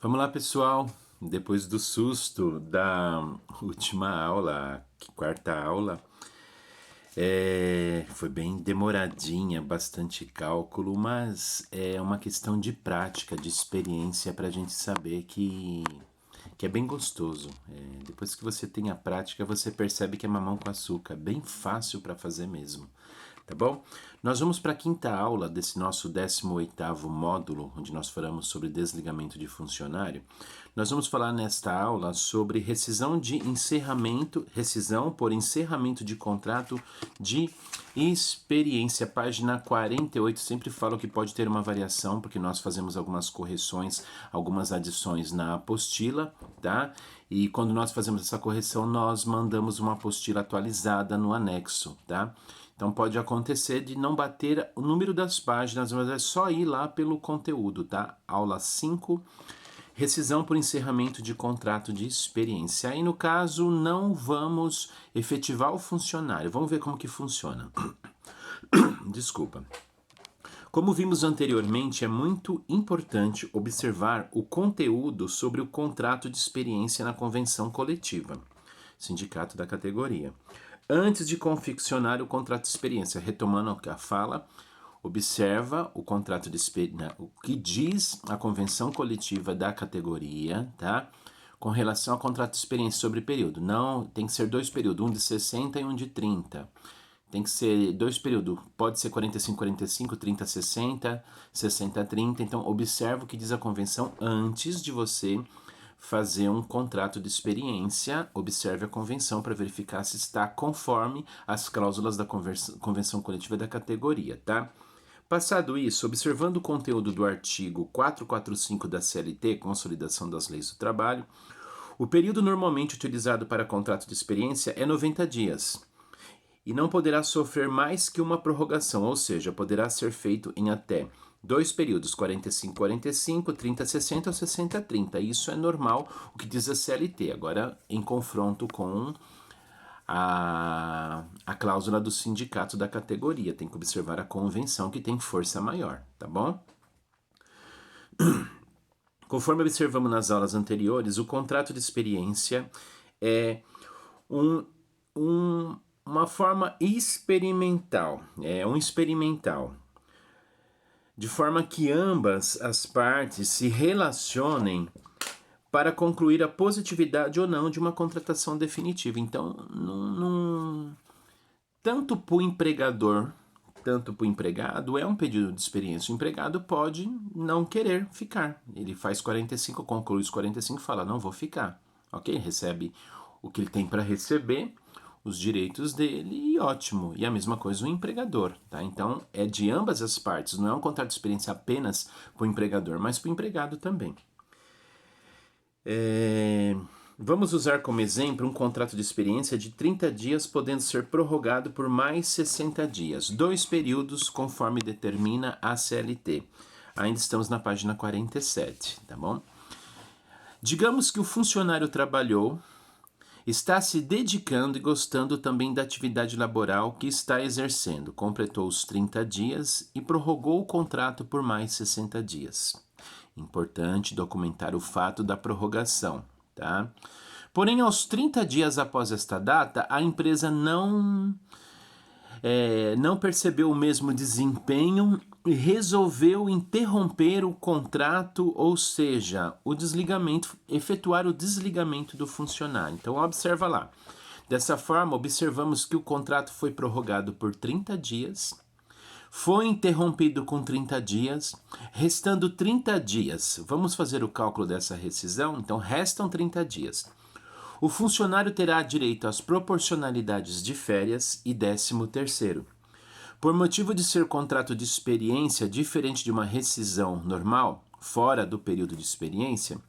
Vamos lá, pessoal. Depois do susto da última aula, quarta aula, foi bem demoradinha, bastante cálculo, mas é uma questão de prática, de experiência para a gente saber que é bem gostoso. Depois que você tem a prática, você percebe que é mamão com açúcar, bem fácil para fazer mesmo. Tá bom? Nós vamos para a quinta aula desse nosso 18º módulo, onde nós falamos sobre desligamento de funcionário. Nós vamos falar nesta aula sobre rescisão por encerramento de contrato de experiência. Página 48, sempre falo que pode ter uma variação, porque nós fazemos algumas correções, algumas adições na apostila, tá? E quando nós fazemos essa correção, nós mandamos uma apostila atualizada no anexo, tá? Então pode acontecer de não bater o número das páginas, mas é só ir lá pelo conteúdo, tá? Aula 5, rescisão por encerramento de contrato de experiência. Aí no caso não vamos efetivar o funcionário, vamos ver como que funciona. Desculpa. Como vimos anteriormente, é muito importante observar o conteúdo sobre o contrato de experiência na convenção coletiva, sindicato da categoria, antes de confeccionar o contrato de experiência. Retomando a fala, observa o contrato de experiência, o que diz a convenção coletiva da categoria, tá? Com relação ao contrato de experiência sobre período. Não, tem que ser 2 períodos, um de 60 e um de 30. Tem que ser 2 períodos, pode ser 45-45, 30-60, 60-30. Então, observa o que diz a convenção antes de você fazer um contrato de experiência. Observe a convenção para verificar se está conforme as cláusulas da convenção coletiva da categoria, tá? Passado isso, observando o conteúdo do artigo 445 da CLT, Consolidação das Leis do Trabalho, o período normalmente utilizado para contrato de experiência é 90 dias e não poderá sofrer mais que uma prorrogação, ou seja, poderá ser feito em até 2 períodos, 45-45, 30-60 ou 60-30. Isso é normal, o que diz a CLT. Agora, em confronto com a cláusula do sindicato da categoria, tem que observar a convenção que tem força maior, tá bom? Conforme observamos nas aulas anteriores, o contrato de experiência é uma forma experimental, de forma que ambas as partes se relacionem para concluir a positividade ou não de uma contratação definitiva. Então, tanto para o empregador, tanto para o empregado, é um pedido de experiência. O empregado pode não querer ficar. Ele faz 45, conclui os 45 e fala, não vou ficar. Ok? Recebe o que ele tem para receber, os direitos dele e ótimo. E a mesma coisa o empregador, tá? Então, é de ambas as partes. Não é um contrato de experiência apenas para o empregador, mas para o empregado também. Vamos usar como exemplo um contrato de experiência de 30 dias, podendo ser prorrogado por mais 60 dias, 2 períodos, conforme determina a CLT. Ainda estamos na página 47, tá bom? Digamos que o funcionário trabalhou, está se dedicando e gostando também da atividade laboral que está exercendo, completou os 30 dias e prorrogou o contrato por mais 60 dias. Importante documentar o fato da prorrogação, tá? Porém, aos 30 dias após esta data, a empresa não percebeu o mesmo desempenho e resolveu interromper o contrato, ou seja, efetuar o desligamento do funcionário. Então, observa lá. Dessa forma, observamos que o contrato foi prorrogado por 30 dias, foi interrompido com 30 dias, restando 30 dias. Vamos fazer o cálculo dessa rescisão? Então, restam 30 dias. O funcionário terá direito às proporcionalidades de férias e 13º. Por motivo de ser contrato de experiência diferente de uma rescisão normal, fora do período de experiência,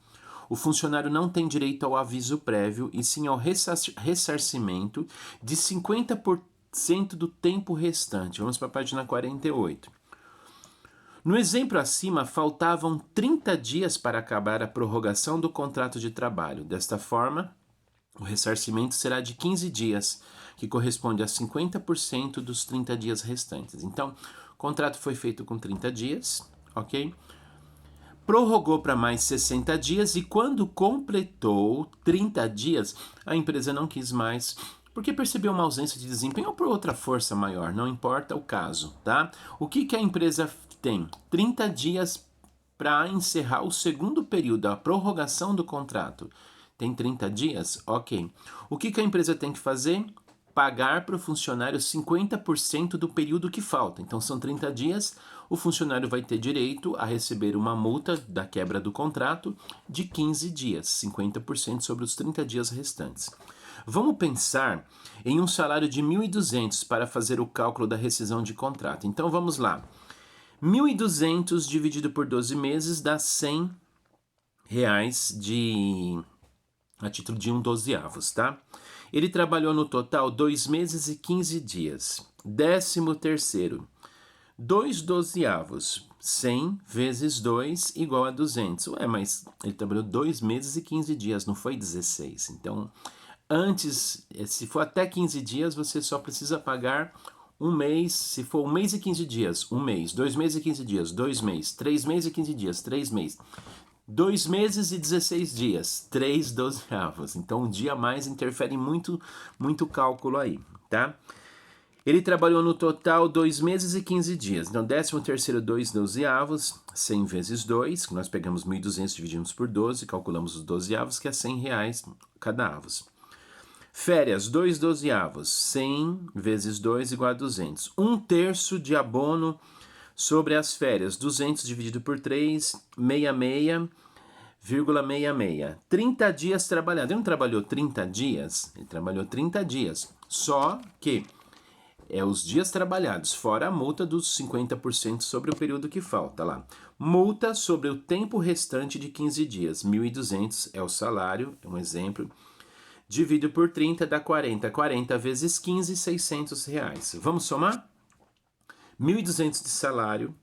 o funcionário não tem direito ao aviso prévio e sim ao ressarcimento de 50% do tempo restante. Vamos para a página 48. No exemplo acima, faltavam 30 dias para acabar a prorrogação do contrato de trabalho. Desta forma, o ressarcimento será de 15 dias, que corresponde a 50% dos 30 dias restantes. Então, o contrato foi feito com 30 dias, ok? prorrogou para mais 60 dias e quando completou 30 dias, a empresa não quis mais, porque percebeu uma ausência de desempenho ou por outra força maior, não importa o caso, tá? O que que a empresa tem? 30 dias para encerrar o segundo período, a prorrogação do contrato. Tem 30 dias? Ok. O que que a empresa tem que fazer? Pagar para o funcionário 50% do período que falta. Então são 30 dias, o funcionário vai ter direito a receber uma multa da quebra do contrato de 15 dias, 50% sobre os 30 dias restantes. Vamos pensar em um salário de 1.200 para fazer o cálculo da rescisão de contrato. Então vamos lá. 1.200 dividido por 12 meses dá R$ 100 a título de 1/12, tá? Ele trabalhou no total 2 meses e 15 dias. 13º, 2/12, 100 vezes 2 igual a 200. Ué, mas ele trabalhou 2 meses e 15 dias, não foi 16. Então, antes, se for até 15 dias, você só precisa pagar um mês. Se for 1 mês e 15 dias, 1 mês. 2 meses e 15 dias, 2 meses. 3 meses e 15 dias, 3 meses. 2 meses e 16 dias, 3/12. Então, um dia a mais interfere muito, muito cálculo aí, tá? Ele trabalhou no total 2 meses e 15 dias. Então, 13º, 2/12, 100 vezes 2, que nós pegamos 1.200, dividimos por 12, calculamos os 12avos, que é R$ 100 cada avos. Férias, 2/12, 100 vezes 2 igual a 200. 1/3 de abono sobre as férias, 200 dividido por 3, 66,66. 30 dias trabalhados. Ele não trabalhou 30 dias? Ele trabalhou 30 dias. Só que os dias trabalhados, fora a multa dos 50% sobre o período que falta lá. Multa sobre o tempo restante de 15 dias. 1.200 é o salário, é um exemplo. Dividido por 30 dá 40. 40 vezes 15, R$ 600. Vamos somar? 1.200 de salário,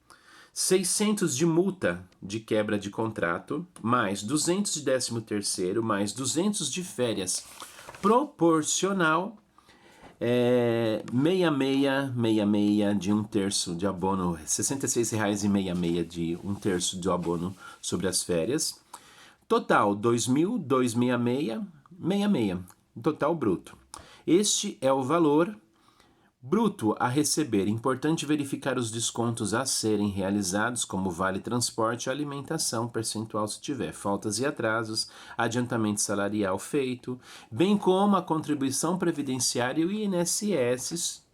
600 de multa de quebra de contrato, mais 200 de 13º, mais 200 de férias, proporcional, 66 de 1/3 de abono, R$ 66,66 de 1/3 do abono sobre as férias. Total, 2.266, 66, total bruto. Este é o valor bruto a receber. Importante verificar os descontos a serem realizados, como vale transporte e alimentação, percentual se tiver, faltas e atrasos, adiantamento salarial feito, bem como a contribuição previdenciária e o INSS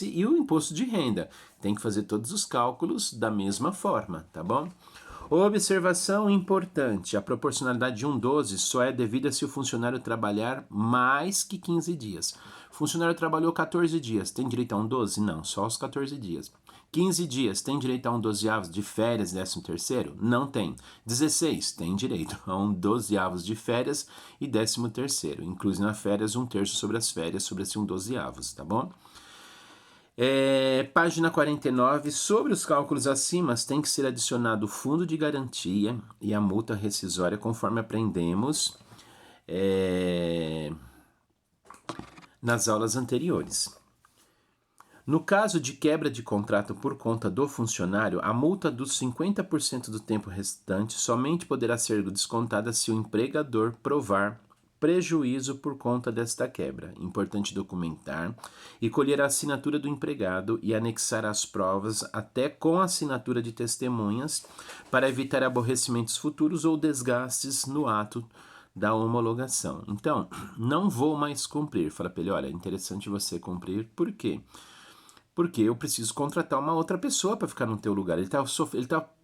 e o imposto de renda. Tem que fazer todos os cálculos da mesma forma, tá bom? Observação importante: a proporcionalidade de 1/12 só é devida se o funcionário trabalhar mais que 15 dias. O funcionário trabalhou 14 dias, tem direito a 1/12? Não, só os 14 dias. 15 dias, tem direito a 1/12 de férias, 13º? Não tem. 16, tem direito a 1/12 de férias e 13º. Inclui na férias 1/3 sobre as férias, sobre esse 1/12, tá bom? Página 49, sobre os cálculos acima, tem que ser adicionado o fundo de garantia e a multa rescisória, conforme aprendemos nas aulas anteriores. No caso de quebra de contrato por conta do funcionário, a multa dos 50% do tempo restante somente poderá ser descontada se o empregador provar prejuízo por conta desta quebra. Importante documentar e colher a assinatura do empregado e anexar as provas até com a assinatura de testemunhas para evitar aborrecimentos futuros ou desgastes no ato da homologação. Então, não vou mais cumprir. Fala para ele, olha, é interessante você cumprir. Por quê? Porque eu preciso contratar uma outra pessoa para ficar no teu lugar. Ele tá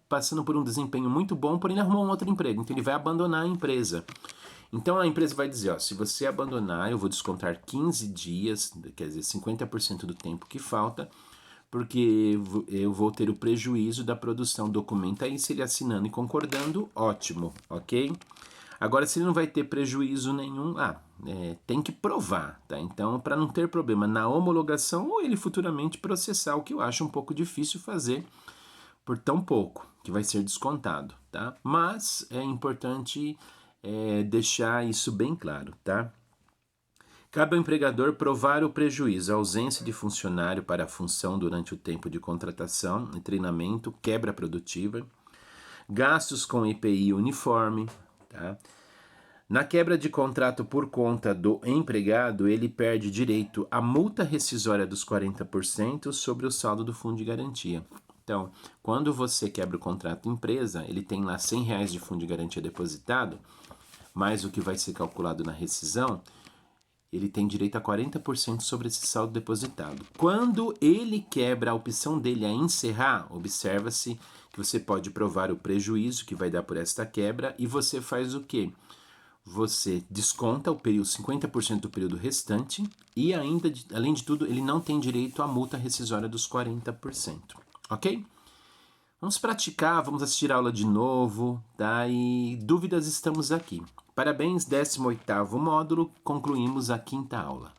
passando por um desempenho muito bom, porém ele arrumou um outro emprego. Então ele vai abandonar a empresa. Então a empresa vai dizer, ó, se você abandonar, eu vou descontar 15 dias, quer dizer, 50% do tempo que falta, porque eu vou ter o prejuízo da produção. Documenta aí, se ele assinando e concordando, ótimo, ok? Agora, se ele não vai ter prejuízo nenhum, tem que provar, tá? Então, para não ter problema na homologação ou ele futuramente processar, o que eu acho um pouco difícil fazer por tão pouco, que vai ser descontado, tá? Mas é importante deixar isso bem claro, tá? Cabe ao empregador provar o prejuízo, a ausência de funcionário para a função durante o tempo de contratação e treinamento, quebra produtiva, Gastos com IPI uniforme, tá? Na quebra de contrato por conta do empregado, ele perde direito à multa rescisória dos 40% sobre o saldo do fundo de garantia. Então, quando você quebra o contrato empresa, ele tem lá R$ 100 de fundo de garantia depositado, mais o que vai ser calculado na rescisão, ele tem direito a 40% sobre esse saldo depositado. Quando ele quebra, a opção dele a encerrar, observa-se que você pode provar o prejuízo que vai dar por esta quebra e você faz o quê? Você desconta o período, 50% do período restante e ainda, além de tudo, ele não tem direito à multa rescisória dos 40%, ok? Vamos praticar, vamos assistir a aula de novo, tá? E dúvidas estamos aqui. Parabéns, 18º módulo, concluímos a 5ª aula.